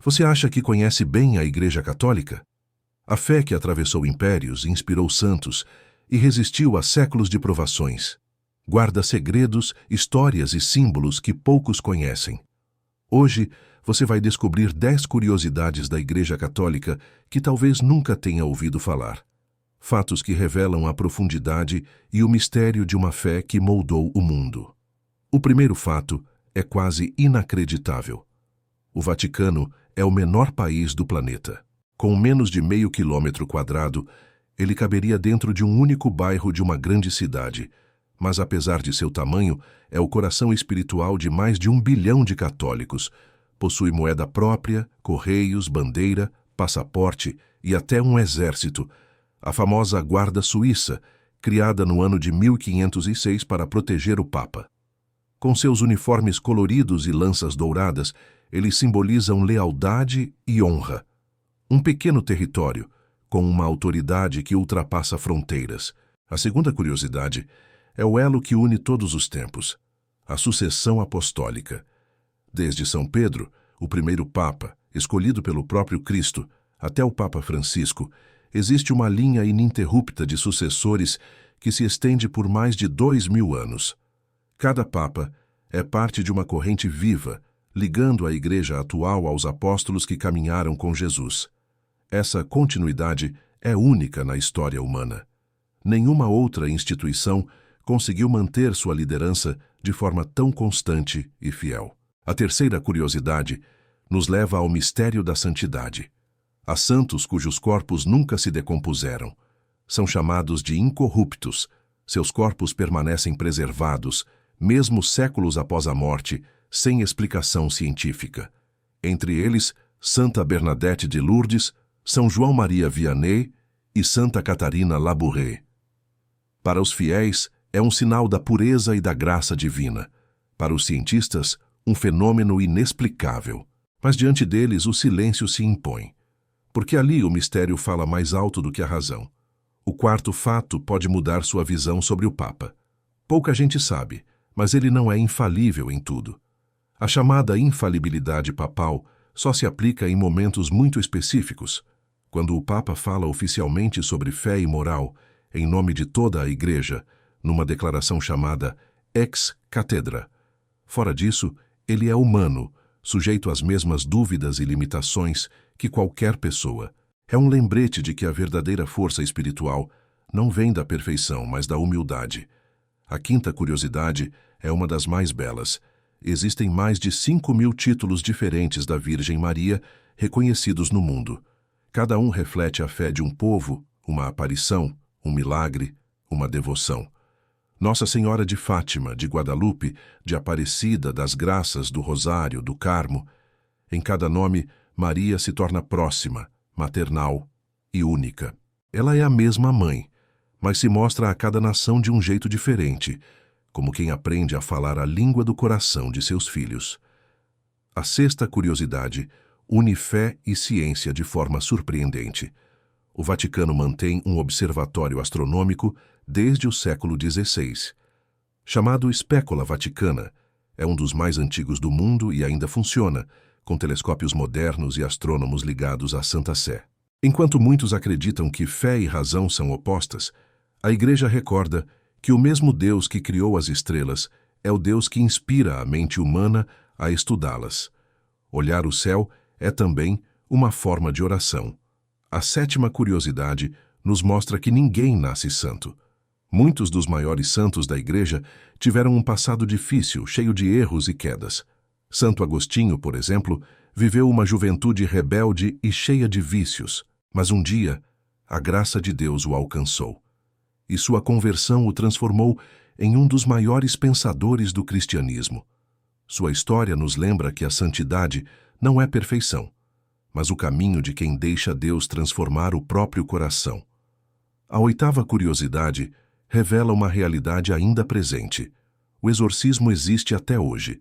Você acha que conhece bem a Igreja Católica? A fé que atravessou impérios, inspirou santos e resistiu a séculos de provações. Guarda segredos, histórias e símbolos que poucos conhecem. Hoje, você vai descobrir 10 curiosidades da Igreja Católica que talvez nunca tenha ouvido falar. Fatos que revelam a profundidade e o mistério de uma fé que moldou o mundo. O primeiro fato é quase inacreditável. O Vaticano é o menor país do planeta. Com menos de meio quilômetro quadrado, ele caberia dentro de um único bairro de uma grande cidade, mas apesar de seu tamanho, é o coração espiritual de mais de 1 bilhão de católicos. Possui moeda própria, correios, bandeira, passaporte e até um exército, a famosa Guarda Suíça, criada no ano de 1506 para proteger o Papa. Com seus uniformes coloridos e lanças douradas, eles simbolizam lealdade e honra. Um pequeno território, com uma autoridade que ultrapassa fronteiras. A segunda curiosidade é o elo que une todos os tempos, a sucessão apostólica. Desde São Pedro, o primeiro Papa, escolhido pelo próprio Cristo, até o Papa Francisco, existe uma linha ininterrupta de sucessores que se estende por mais de 2000 anos. Cada Papa é parte de uma corrente viva, ligando a Igreja atual aos apóstolos que caminharam com Jesus. Essa continuidade é única na história humana. Nenhuma outra instituição conseguiu manter sua liderança de forma tão constante e fiel. A terceira curiosidade nos leva ao mistério da santidade. Há santos cujos corpos nunca se decompuseram. São chamados de incorruptos. Seus corpos permanecem preservados, mesmo séculos após a morte, sem explicação científica. Entre eles, Santa Bernadette de Lourdes, São João Maria Vianney e Santa Catarina Labouré. Para os fiéis, é um sinal da pureza e da graça divina. Para os cientistas, um fenômeno inexplicável. Mas diante deles, o silêncio se impõe. Porque ali o mistério fala mais alto do que a razão. O quarto fato pode mudar sua visão sobre o Papa. Pouca gente sabe, mas ele não é infalível em tudo. A chamada infalibilidade papal só se aplica em momentos muito específicos, quando o Papa fala oficialmente sobre fé e moral, em nome de toda a Igreja, numa declaração chamada ex cathedra. Fora disso, ele é humano, sujeito às mesmas dúvidas e limitações que qualquer pessoa. É um lembrete de que a verdadeira força espiritual não vem da perfeição, mas da humildade. A quinta curiosidade é uma das mais belas. Existem mais de 5.000 títulos diferentes da Virgem Maria reconhecidos no mundo. Cada um reflete a fé de um povo, uma aparição, um milagre, uma devoção. Nossa Senhora de Fátima, de Guadalupe, de Aparecida, das Graças, do Rosário, do Carmo. Em cada nome, Maria se torna próxima, maternal e única. Ela é a mesma mãe, mas se mostra a cada nação de um jeito diferente, como quem aprende a falar a língua do coração de seus filhos. A sexta curiosidade une fé e ciência de forma surpreendente. O Vaticano mantém um observatório astronômico desde o século XVI. Chamado Spécula Vaticana, é um dos mais antigos do mundo e ainda funciona, com telescópios modernos e astrônomos ligados à Santa Sé. Enquanto muitos acreditam que fé e razão são opostas, a Igreja recorda que o mesmo Deus que criou as estrelas é o Deus que inspira a mente humana a estudá-las. Olhar o céu é também uma forma de oração. A sétima curiosidade nos mostra que ninguém nasce santo. Muitos dos maiores santos da Igreja tiveram um passado difícil, cheio de erros e quedas. Santo Agostinho, por exemplo, viveu uma juventude rebelde e cheia de vícios, mas um dia a graça de Deus o alcançou. E sua conversão o transformou em um dos maiores pensadores do cristianismo. Sua história nos lembra que a santidade não é perfeição, mas o caminho de quem deixa Deus transformar o próprio coração. A oitava curiosidade revela uma realidade ainda presente. O exorcismo existe até hoje.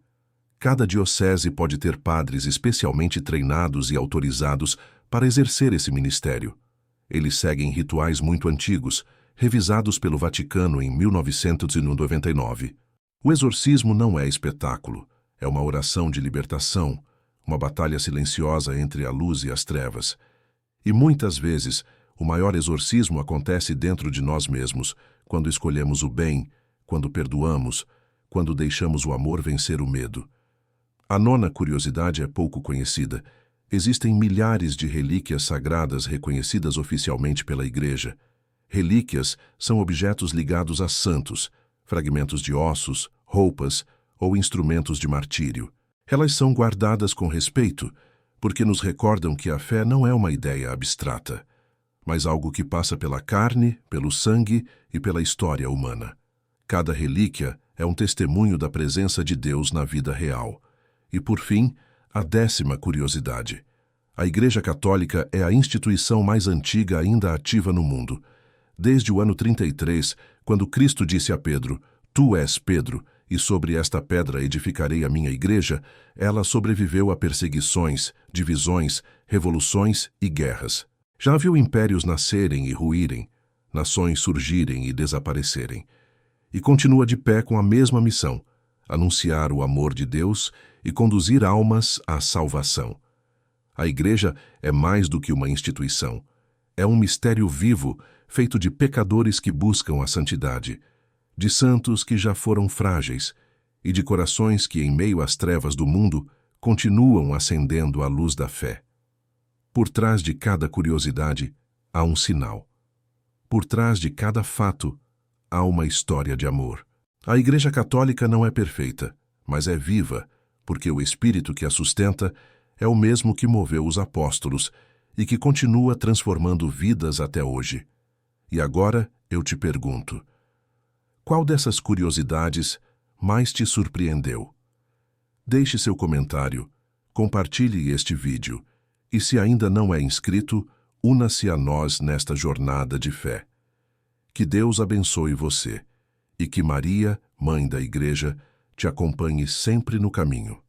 Cada diocese pode ter padres especialmente treinados e autorizados para exercer esse ministério. Eles seguem rituais muito antigos, revisados pelo Vaticano em 1999. O exorcismo não é espetáculo, é uma oração de libertação, uma batalha silenciosa entre a luz e as trevas. E muitas vezes, o maior exorcismo acontece dentro de nós mesmos, quando escolhemos o bem, quando perdoamos, quando deixamos o amor vencer o medo. A nona curiosidade é pouco conhecida. Existem milhares de relíquias sagradas reconhecidas oficialmente pela Igreja. Relíquias são objetos ligados a santos, fragmentos de ossos, roupas ou instrumentos de martírio. Elas são guardadas com respeito, porque nos recordam que a fé não é uma ideia abstrata, mas algo que passa pela carne, pelo sangue e pela história humana. Cada relíquia é um testemunho da presença de Deus na vida real. E, por fim, a 10ª curiosidade. A Igreja Católica é a instituição mais antiga ainda ativa no mundo. Desde o ano 33, quando Cristo disse a Pedro, "Tu és Pedro, e sobre esta pedra edificarei a minha igreja", ela sobreviveu a perseguições, divisões, revoluções e guerras. Já viu impérios nascerem e ruírem, nações surgirem e desaparecerem. E continua de pé com a mesma missão: anunciar o amor de Deus e conduzir almas à salvação. A Igreja é mais do que uma instituição. É um mistério vivo, feito de pecadores que buscam a santidade, de santos que já foram frágeis e de corações que, em meio às trevas do mundo, continuam acendendo a luz da fé. Por trás de cada curiosidade, há um sinal. Por trás de cada fato, há uma história de amor. A Igreja Católica não é perfeita, mas é viva, porque o Espírito que a sustenta é o mesmo que moveu os apóstolos e que continua transformando vidas até hoje. E agora eu te pergunto: qual dessas curiosidades mais te surpreendeu? Deixe seu comentário, compartilhe este vídeo e, se ainda não é inscrito, una-se a nós nesta jornada de fé. Que Deus abençoe você e que Maria, Mãe da Igreja, te acompanhe sempre no caminho.